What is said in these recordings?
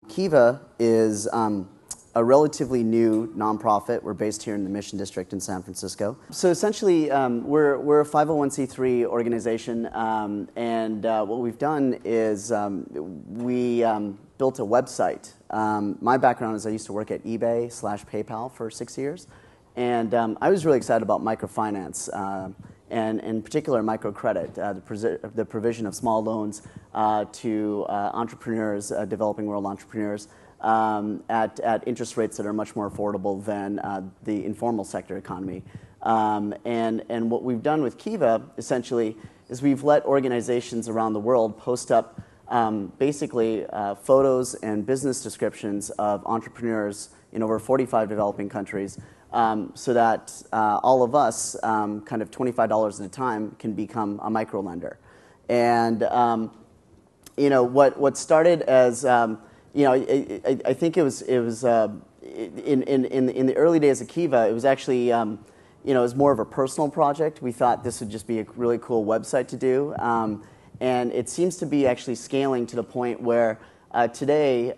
Kiva is a relatively new nonprofit. We're based here in the Mission District in San Francisco. So essentially, we're a 501c3 organization, and what we've done is we built a website. My background is I used to work at eBay/PayPal for 6 years, and I was really excited about microfinance. And in particular microcredit, the provision of small loans to entrepreneurs, developing world entrepreneurs, at interest rates that are much more affordable than the informal sector economy. And what we've done with Kiva, essentially, is we've let organizations around the world post up basically photos and business descriptions of entrepreneurs in over 45 developing countries, so that all of us, kind of $25 at a time, can become a microlender. And what started as I think it was in the early days of Kiva, it was actually it was more of a personal project. We thought this would just be a really cool website to do, and it seems to be actually scaling to the point where today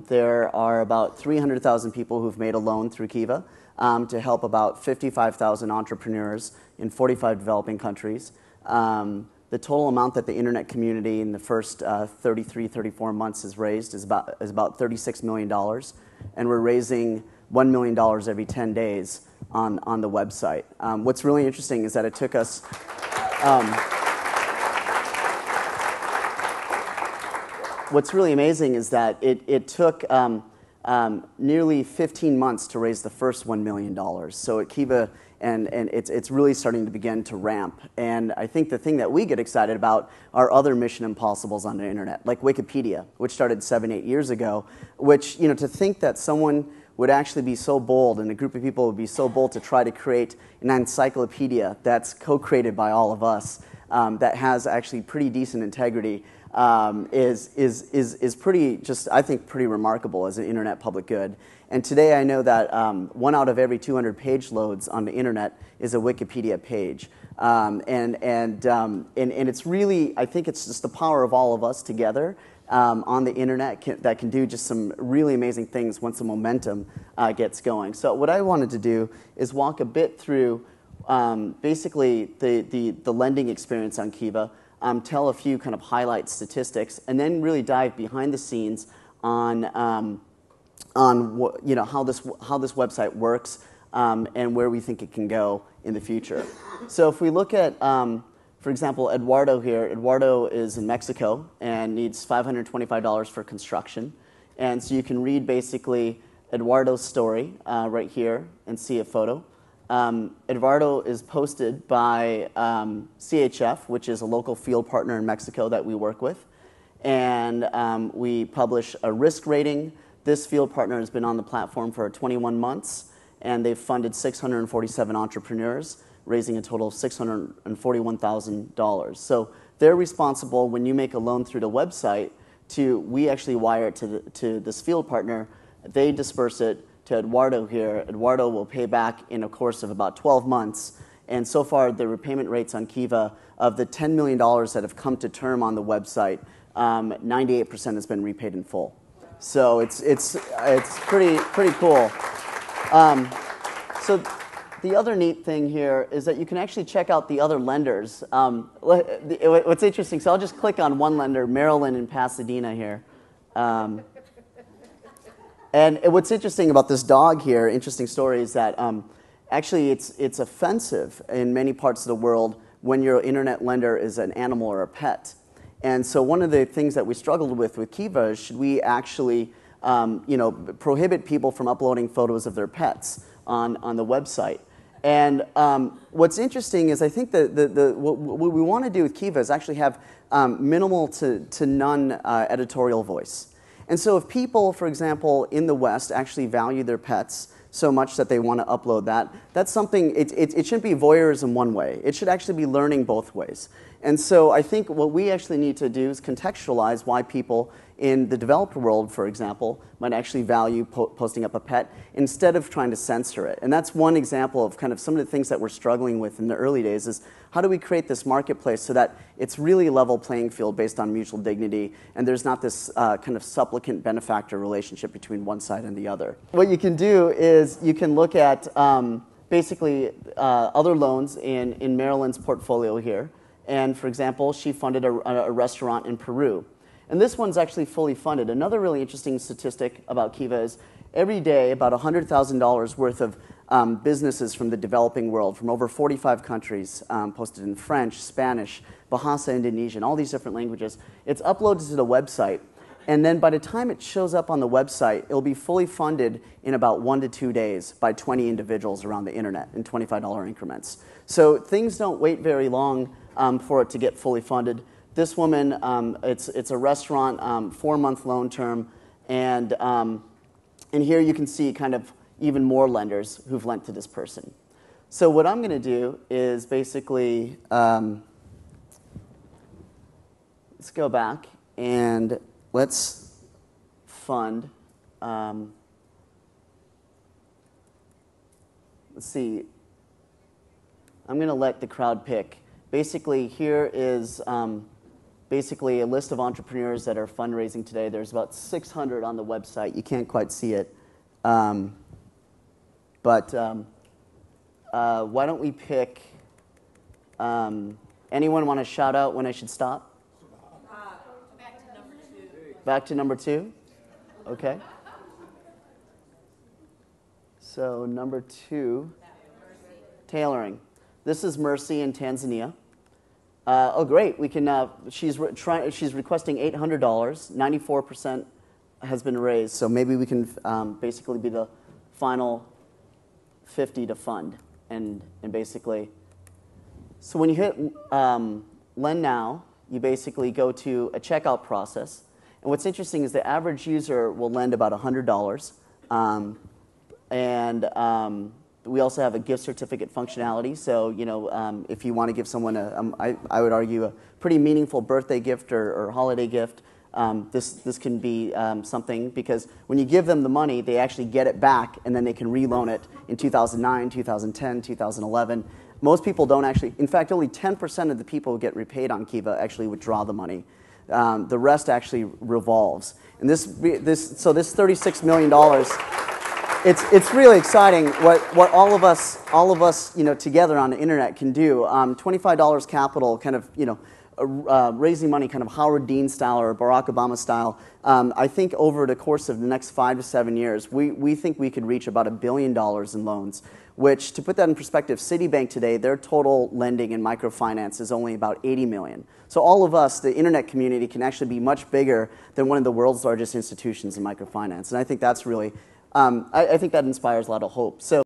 there are about 300,000 people who've made a loan through Kiva to help about 55,000 entrepreneurs in 45 developing countries. The total amount that the internet community in the first 34 months has raised is about $36 million, and we're raising $1 million every 10 days on the website. What's really interesting is that it took us what's really amazing is that it took nearly 15 months to raise the first $1 million. So at Kiva, and it's really starting to begin to ramp. And I think the thing that we get excited about are other mission impossibles on the internet, like Wikipedia, which started 7-8 years ago, which, to think that someone would actually be so bold, and a group of people would be so bold to try to create an encyclopedia that's co-created by all of us, that has actually pretty decent integrity, is pretty, I think, pretty remarkable as an internet public good. And today I know that 1 out of every 200 page loads on the internet is a Wikipedia page. And it's really, I think it's just the power of all of us together on the internet that can do just some really amazing things once the momentum gets going. So what I wanted to do is walk a bit through basically the lending experience on Kiva, tell a few kind of highlight statistics, and then really dive behind the scenes on how this website works, and where we think it can go in the future. So if we look at, for example, Eduardo here. Eduardo is in Mexico and needs $525 for construction, and so you can read basically Eduardo's story right here and see a photo. Eduardo is posted by CHF, which is a local field partner in Mexico that we work with, and we publish a risk rating. This field partner has been on the platform for 21 months, and they've funded 647 entrepreneurs, raising a total of $641,000. So they're responsible, when you make a loan through the website, we actually wire it to this field partner. They disperse it to Eduardo here. Eduardo will pay back in a course of about 12 months. And so far, the repayment rates on Kiva, of the $10 million that have come to term on the website, 98% has been repaid in full. So it's pretty cool. So the other neat thing here is that you can actually check out the other lenders. What's interesting, so I'll just click on one lender, Maryland in Pasadena here. And what's interesting about this dog here, interesting story, is that actually it's offensive in many parts of the world when your internet lender is an animal or a pet. And so one of the things that we struggled with Kiva is, should we actually prohibit people from uploading photos of their pets on the website? And what's interesting is, I think what we want to do with Kiva is actually have minimal to none editorial voice. And so if people, for example, in the West actually value their pets so much that they want to upload that, that's something, it shouldn't be voyeurism one way. It should actually be learning both ways. And so I think what we actually need to do is contextualize why people in the developed world, for example, might actually value posting up a pet instead of trying to censor it. And that's one example of kind of some of the things that we're struggling with in the early days is how do we create this marketplace so that it's really a level playing field based on mutual dignity and there's not this kind of supplicant-benefactor relationship between one side and the other. What you can do is you can look at basically other loans in Marilyn's portfolio here. And for example, she funded a restaurant in Peru. And this one's actually fully funded. Another really interesting statistic about Kiva is every day about $100,000 worth of businesses from the developing world, from over 45 countries, posted in French, Spanish, Bahasa Indonesian, all these different languages. It's uploaded to the website. And then by the time it shows up on the website, it'll be fully funded in about 1 to 2 days by 20 individuals around the internet in $25 increments. So things don't wait very long for it to get fully funded. This woman, it's a restaurant, 4-month loan term, and here you can see kind of even more lenders who've lent to this person. So what I'm going to do is basically, let's go back and let's fund, let's see, I'm going to let the crowd pick. Basically, here is basically a list of entrepreneurs that are fundraising today. There's about 600 on the website. You can't quite see it. But why don't we pick, anyone want to shout out when I should stop? Back to number 2. Back to number 2? Okay. So number 2, tailoring. This is Mercy in Tanzania. Oh, great! We can. She's requesting $800. 94% has been raised, so maybe we can basically be the final 50 to fund, and basically. So when you hit Lend Now, you basically go to a checkout process, and what's interesting is the average user will lend about $100, we also have a gift certificate functionality, so if you want to give someone I would argue a pretty meaningful birthday gift or holiday gift, this can be something because when you give them the money, they actually get it back and then they can reloan it in 2009, 2010, 2011. Most people don't actually, in fact, only 10% of the people who get repaid on Kiva actually withdraw the money. The rest actually revolves, and so this $36 million. It's really exciting what all of us together on the internet can do. $25 capital, kind of raising money, kind of Howard Dean style or Barack Obama style. I think over the course of the next 5 to 7 years, we think we could reach about $1 billion in loans. Which, to put that in perspective, Citibank today, their total lending and microfinance is only about 80 million. So all of us, the internet community, can actually be much bigger than one of the world's largest institutions in microfinance, and I think that's really. I think that inspires a lot of hope. So